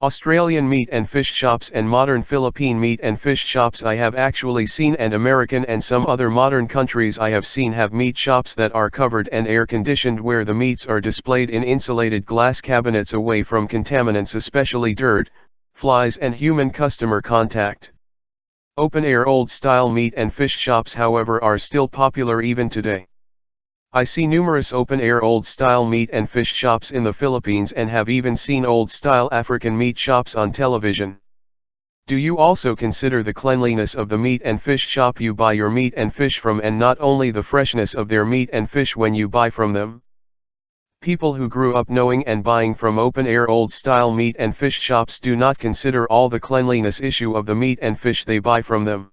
Australian meat and fish shops and modern Philippine meat and fish shops I have actually seen, and American and some other modern countries I have seen have meat shops that are covered and air conditioned, where the meats are displayed in insulated glass cabinets away from contaminants, especially dirt, flies and human customer contact. Open-air old-style meat and fish shops, however, are still popular even today. I see numerous open-air old-style meat and fish shops in the Philippines and have even seen old-style African meat shops on television. Do you also consider the cleanliness of the meat and fish shop you buy your meat and fish from, and not only the freshness of their meat and fish when you buy from them? People who grew up knowing and buying from open-air old-style meat and fish shops do not consider all the cleanliness issue of the meat and fish they buy from them.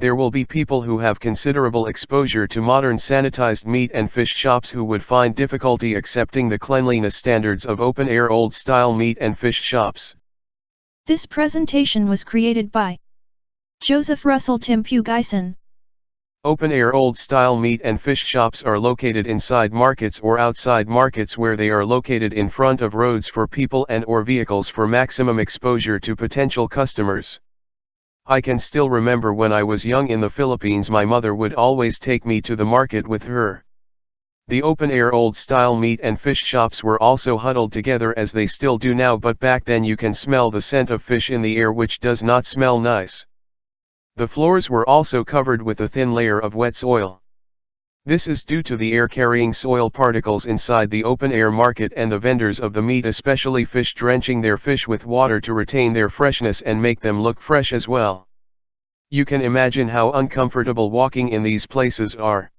There will be people who have considerable exposure to modern sanitized meat and fish shops who would find difficulty accepting the cleanliness standards of open-air old-style meat and fish shops. This presentation was created by Joseph Russell Timpu Geisen. Open-air old-style meat and fish shops are located inside markets or outside markets, where they are located in front of roads for people and or vehicles for maximum exposure to potential customers. I can still remember when I was young in the Philippines, my mother would always take me to the market with her. The open-air old-style meat and fish shops were also huddled together, as they still do now, but back then you can smell the scent of fish in the air, which does not smell nice. The floors were also covered with a thin layer of wet soil. This is due to the air carrying soil particles inside the open-air market, and the vendors of the meat, especially fish, drenching their fish with water to retain their freshness and make them look fresh as well. You can imagine how uncomfortable walking in these places are.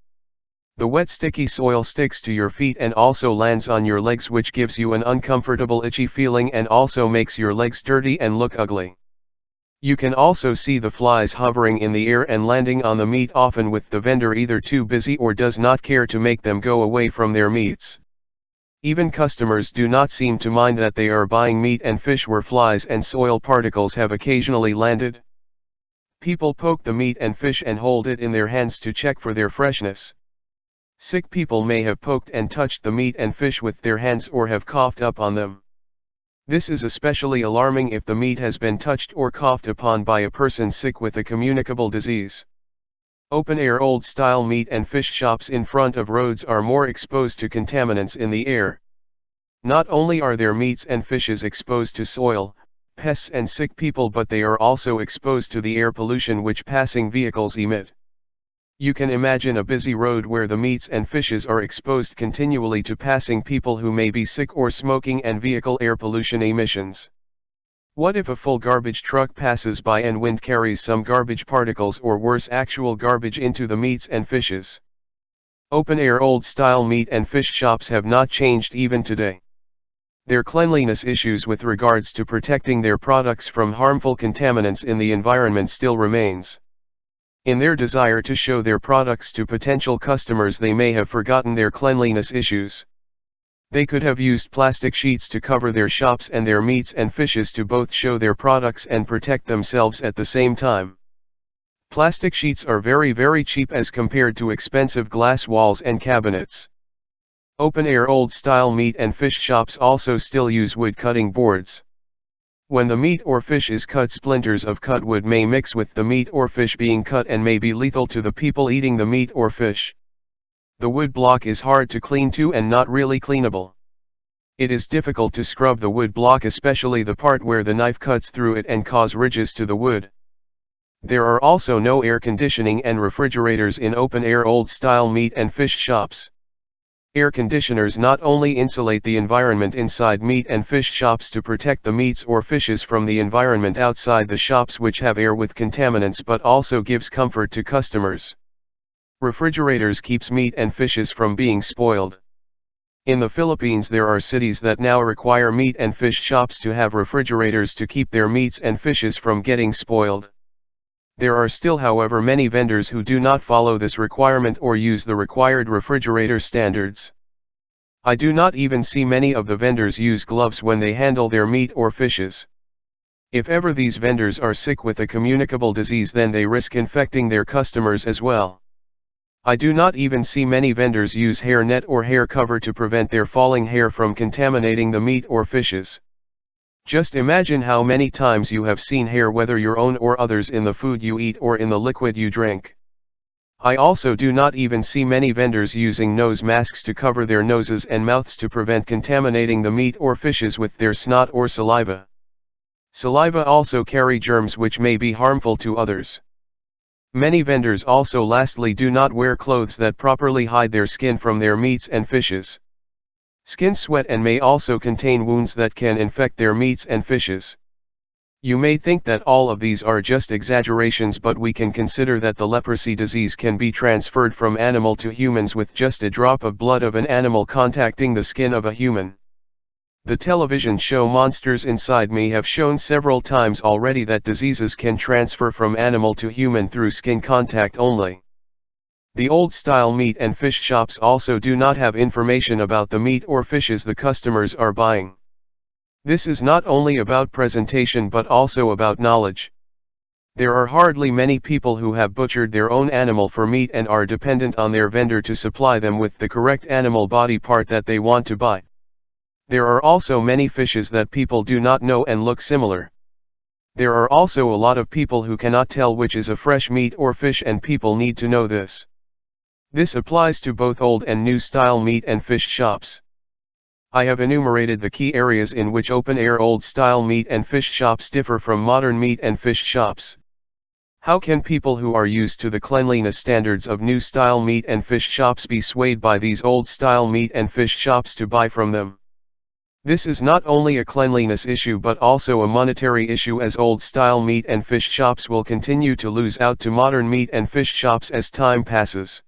The wet sticky soil sticks to your feet and also lands on your legs, which gives you an uncomfortable itchy feeling and also makes your legs dirty and look ugly. You can also see the flies hovering in the air and landing on the meat, often with the vendor either too busy or does not care to make them go away from their meats. Even customers do not seem to mind that they are buying meat and fish where flies and soil particles have occasionally landed. People poke the meat and fish and hold it in their hands to check for their freshness. Sick people may have poked and touched the meat and fish with their hands or have coughed up on them. This is especially alarming if the meat has been touched or coughed upon by a person sick with a communicable disease. Open-air old-style meat and fish shops in front of roads are more exposed to contaminants in the air. Not only are their meats and fishes exposed to soil, pests and sick people, but they are also exposed to the air pollution which passing vehicles emit. You can imagine a busy road where the meats and fishes are exposed continually to passing people who may be sick, or smoking and vehicle air pollution emissions. What if a full garbage truck passes by and wind carries some garbage particles, or worse, actual garbage, into the meats and fishes? Open-air old-style meat and fish shops have not changed even today. Their cleanliness issues with regards to protecting their products from harmful contaminants in the environment still remains. In their desire to show their products to potential customers, they may have forgotten their cleanliness issues. They could have used plastic sheets to cover their shops and their meats and fishes to both show their products and protect themselves at the same time. Plastic sheets are very cheap as compared to expensive glass walls and cabinets. Open-air old-style meat and fish shops also still use wood cutting boards. When the meat or fish is cut, splinters of cut wood may mix with the meat or fish being cut and may be lethal to the people eating the meat or fish. The wood block is hard to clean too and not really cleanable. It is difficult to scrub the wood block, especially the part where the knife cuts through it and cause ridges to the wood. There are also no air conditioning and refrigerators in open-air old-style meat and fish shops. Air conditioners not only insulate the environment inside meat and fish shops to protect the meats or fishes from the environment outside the shops which have air with contaminants, but also gives comfort to customers. Refrigerators keeps meat and fishes from being spoiled. In the Philippines, there are cities that now require meat and fish shops to have refrigerators to keep their meats and fishes from getting spoiled. There are still, however, many vendors who do not follow this requirement or use the required refrigerator standards. I do not even see many of the vendors use gloves when they handle their meat or fishes. If ever these vendors are sick with a communicable disease, then they risk infecting their customers as well. I do not even see many vendors use hair net or hair cover to prevent their falling hair from contaminating the meat or fishes. Just imagine how many times you have seen hair, whether your own or others, in the food you eat or in the liquid you drink. I also do not even see many vendors using nose masks to cover their noses and mouths to prevent contaminating the meat or fishes with their snot or saliva. Saliva also carry germs which may be harmful to others. Many vendors also lastly do not wear clothes that properly hide their skin from their meats and fishes. Skin sweat and may also contain wounds that can infect their meats and fishes. You may think that all of these are just exaggerations, but we can consider that the leprosy disease can be transferred from animal to humans with just a drop of blood of an animal contacting the skin of a human. The television show Monsters Inside Me have shown several times already that diseases can transfer from animal to human through skin contact only. The old-style meat and fish shops also do not have information about the meat or fishes the customers are buying. This is not only about presentation but also about knowledge. There are hardly many people who have butchered their own animal for meat and are dependent on their vendor to supply them with the correct animal body part that they want to buy. There are also many fishes that people do not know and look similar. There are also a lot of people who cannot tell which is a fresh meat or fish, and people need to know this. This applies to both old and new style meat and fish shops. I have enumerated the key areas in which open-air old-style meat and fish shops differ from modern meat and fish shops. How can people who are used to the cleanliness standards of new-style meat and fish shops be swayed by these old-style meat and fish shops to buy from them? This is not only a cleanliness issue but also a monetary issue, as old-style meat and fish shops will continue to lose out to modern meat and fish shops as time passes.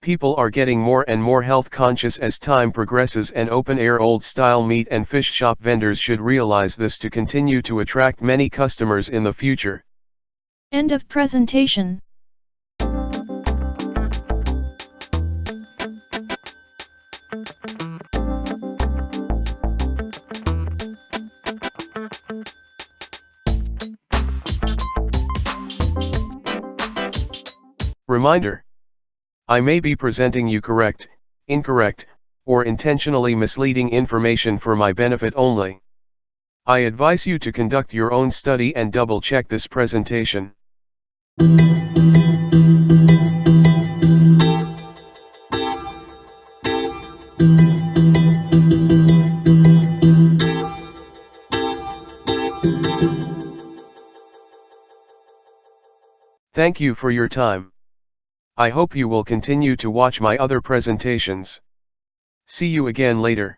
People are getting more and more health conscious as time progresses, and open-air old-style meat and fish shop vendors should realize this to continue to attract many customers in the future. End of presentation. Reminder: I may be presenting you correct, incorrect, or intentionally misleading information for my benefit only. I advise you to conduct your own study and double-check this presentation. Thank you for your time. I hope you will continue to watch my other presentations. See you again later.